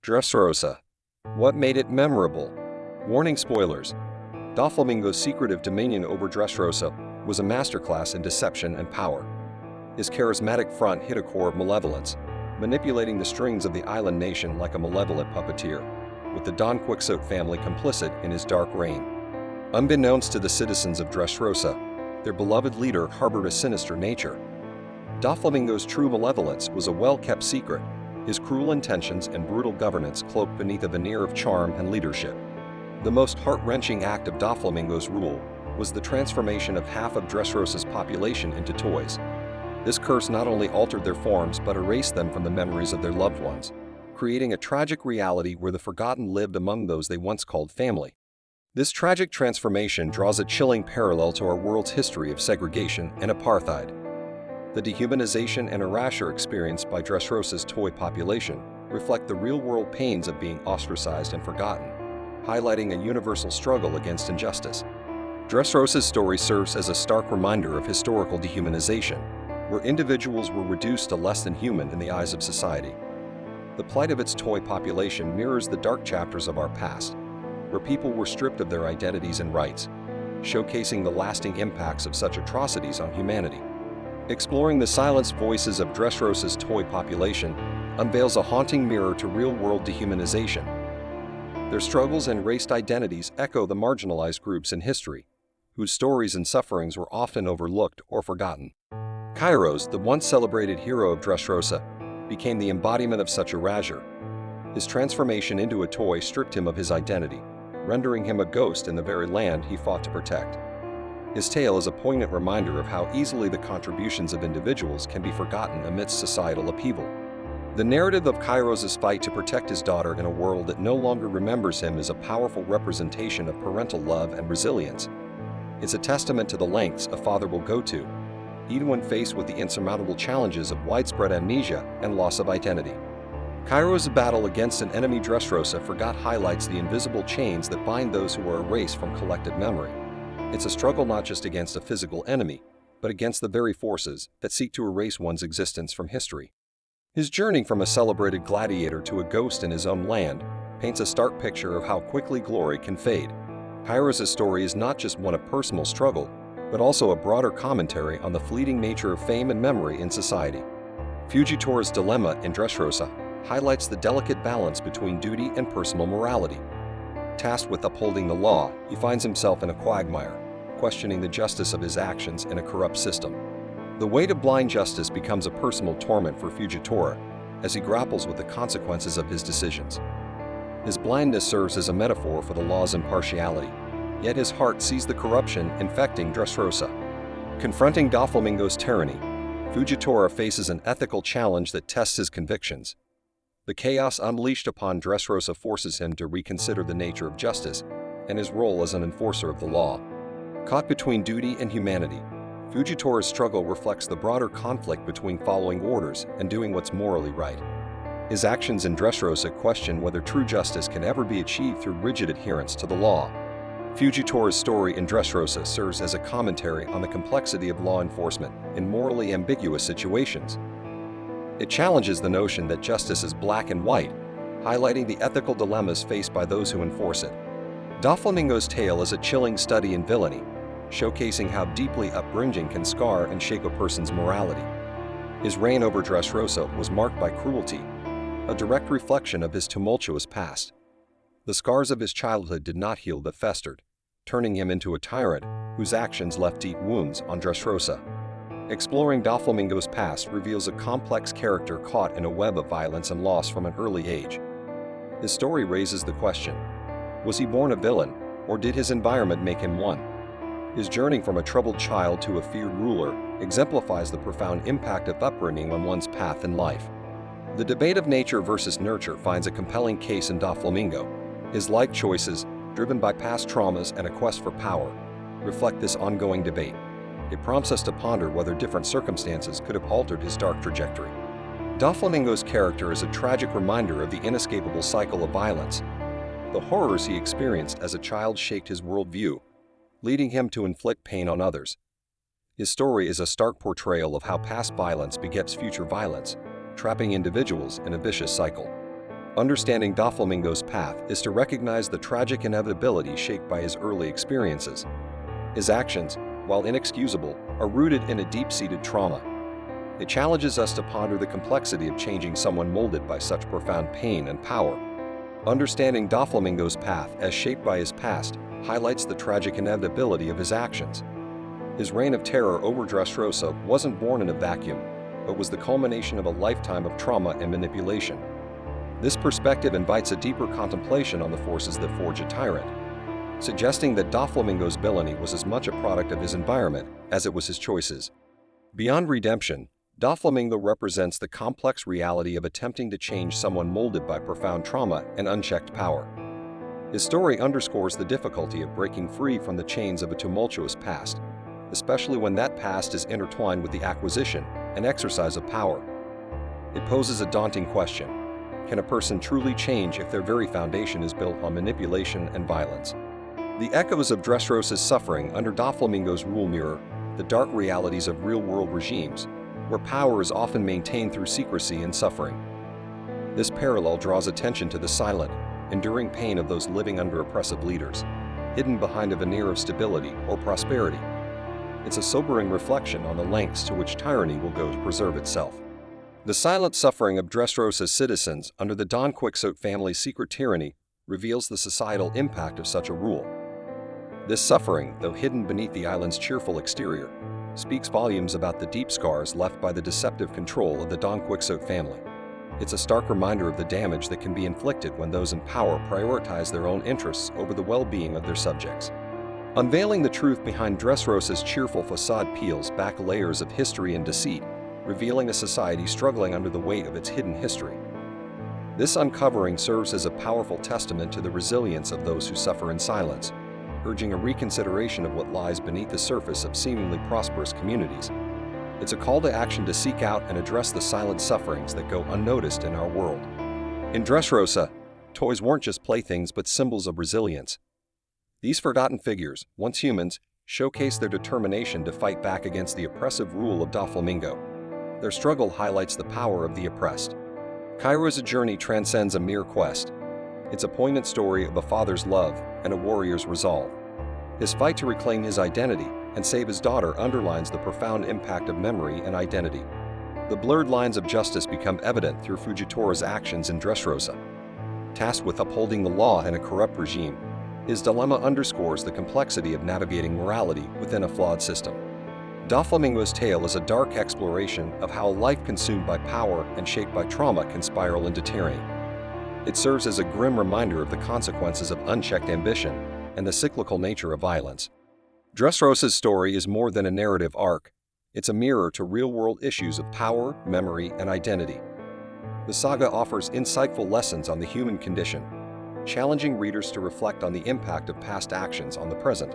Dressrosa. What made it memorable? Warning spoilers. Doflamingo's secretive dominion over Dressrosa was a masterclass in deception and power. His charismatic front hid a core of malevolence, manipulating the strings of the island nation like a malevolent puppeteer, with the Don Quixote family complicit in his dark reign. Unbeknownst to the citizens of Dressrosa, their beloved leader harbored a sinister nature. Doflamingo's true malevolence was a well-kept secret, his cruel intentions and brutal governance cloaked beneath a veneer of charm and leadership. The most heart-wrenching act of Doflamingo's rule was the transformation of half of Dressrosa's population into toys. This curse not only altered their forms but erased them from the memories of their loved ones, creating a tragic reality where the forgotten lived among those they once called family. This tragic transformation draws a chilling parallel to our world's history of segregation and apartheid. The dehumanization and erasure experienced by Dressrosa's toy population reflect the real-world pains of being ostracized and forgotten, highlighting a universal struggle against injustice. Dressrosa's story serves as a stark reminder of historical dehumanization, where individuals were reduced to less than human in the eyes of society. The plight of its toy population mirrors the dark chapters of our past, where people were stripped of their identities and rights, showcasing the lasting impacts of such atrocities on humanity. Exploring the silenced voices of Dressrosa's toy population unveils a haunting mirror to real-world dehumanization. Their struggles and race identities echo the marginalized groups in history, whose stories and sufferings were often overlooked or forgotten. Kairos, the once celebrated hero of Dressrosa, became the embodiment of such erasure. His transformation into a toy stripped him of his identity, rendering him a ghost in the very land he fought to protect. His tale is a poignant reminder of how easily the contributions of individuals can be forgotten amidst societal upheaval. The narrative of Kairos' fight to protect his daughter in a world that no longer remembers him is a powerful representation of parental love and resilience. It's a testament to the lengths a father will go to, even when faced with the insurmountable challenges of widespread amnesia and loss of identity. Kairos' battle against an enemy Dressrosa forgot highlights the invisible chains that bind those who are erased from collective memory. It's a struggle not just against a physical enemy, but against the very forces that seek to erase one's existence from history. His journey from a celebrated gladiator to a ghost in his own land paints a stark picture of how quickly glory can fade. Kairos' story is not just one of personal struggle, but also a broader commentary on the fleeting nature of fame and memory in society. Fugitora's dilemma in Dressrosa highlights the delicate balance between duty and personal morality. Tasked with upholding the law, he finds himself in a quagmire, questioning the justice of his actions in a corrupt system. The weight of blind justice becomes a personal torment for Fugitora as he grapples with the consequences of his decisions. His blindness serves as a metaphor for the law's impartiality, yet his heart sees the corruption infecting Dressrosa. Confronting Doflamingo's tyranny, Fugitora faces an ethical challenge that tests his convictions. The chaos unleashed upon Dressrosa forces him to reconsider the nature of justice and his role as an enforcer of the law. Caught between duty and humanity, Fugitora's struggle reflects the broader conflict between following orders and doing what's morally right. His actions in Dressrosa question whether true justice can ever be achieved through rigid adherence to the law. Fugitora's story in Dressrosa serves as a commentary on the complexity of law enforcement in morally ambiguous situations. It challenges the notion that justice is black and white, highlighting the ethical dilemmas faced by those who enforce it. Doflamingo's tale is a chilling study in villainy, showcasing how deeply upbringing can scar and shape a person's morality. His reign over Dressrosa was marked by cruelty, a direct reflection of his tumultuous past. The scars of his childhood did not heal but festered, turning him into a tyrant whose actions left deep wounds on Dressrosa. Exploring Doflamingo's past reveals a complex character caught in a web of violence and loss from an early age. His story raises the question, was he born a villain, or did his environment make him one? His journey from a troubled child to a feared ruler exemplifies the profound impact of upbringing on one's path in life. The debate of nature versus nurture finds a compelling case in Doflamingo. His life choices, driven by past traumas and a quest for power, reflect this ongoing debate. It prompts us to ponder whether different circumstances could have altered his dark trajectory. Doflamingo's character is a tragic reminder of the inescapable cycle of violence. The horrors he experienced as a child shaped his worldview, leading him to inflict pain on others. His story is a stark portrayal of how past violence begets future violence, trapping individuals in a vicious cycle. Understanding Doflamingo's path is to recognize the tragic inevitability shaped by his early experiences. His actions, while inexcusable, are rooted in a deep-seated trauma. It challenges us to ponder the complexity of changing someone molded by such profound pain and power. Understanding Doflamingo's path as shaped by his past highlights the tragic inevitability of his actions. His reign of terror over Dressrosa wasn't born in a vacuum, but was the culmination of a lifetime of trauma and manipulation. This perspective invites a deeper contemplation on the forces that forge a tyrant, suggesting that Doflamingo's villainy was as much a product of his environment as it was his choices. Beyond redemption, Doflamingo represents the complex reality of attempting to change someone molded by profound trauma and unchecked power. His story underscores the difficulty of breaking free from the chains of a tumultuous past, especially when that past is intertwined with the acquisition and exercise of power. It poses a daunting question. Can a person truly change if their very foundation is built on manipulation and violence? The echoes of Dressrosa's suffering under Doflamingo's rule mirror the dark realities of real-world regimes, where power is often maintained through secrecy and suffering. This parallel draws attention to the silent, enduring pain of those living under oppressive leaders, hidden behind a veneer of stability or prosperity. It's a sobering reflection on the lengths to which tyranny will go to preserve itself. The silent suffering of Dressrosa's citizens under the Don Quixote family's secret tyranny reveals the societal impact of such a rule. This suffering, though hidden beneath the island's cheerful exterior, speaks volumes about the deep scars left by the deceptive control of the Don Quixote family. It's a stark reminder of the damage that can be inflicted when those in power prioritize their own interests over the well-being of their subjects. Unveiling the truth behind Dressrosa's cheerful facade peels back layers of history and deceit, revealing a society struggling under the weight of its hidden history. This uncovering serves as a powerful testament to the resilience of those who suffer in silence, urging a reconsideration of what lies beneath the surface of seemingly prosperous communities. It's a call to action to seek out and address the silent sufferings that go unnoticed in our world. In Dressrosa, toys weren't just playthings but symbols of resilience. These forgotten figures, once humans, showcase their determination to fight back against the oppressive rule of Doflamingo. Their struggle highlights the power of the oppressed. Cairo's journey transcends a mere quest. It's a poignant story of a father's love and a warrior's resolve. His fight to reclaim his identity and save his daughter underlines the profound impact of memory and identity. The blurred lines of justice become evident through Fujitora's actions in Dressrosa. Tasked with upholding the law in a corrupt regime, his dilemma underscores the complexity of navigating morality within a flawed system. Doflamingo's tale is a dark exploration of how a life consumed by power and shaped by trauma can spiral into tyranny. It serves as a grim reminder of the consequences of unchecked ambition and the cyclical nature of violence. Dressrosa's story is more than a narrative arc. It's a mirror to real-world issues of power, memory, and identity. The saga offers insightful lessons on the human condition, challenging readers to reflect on the impact of past actions on the present.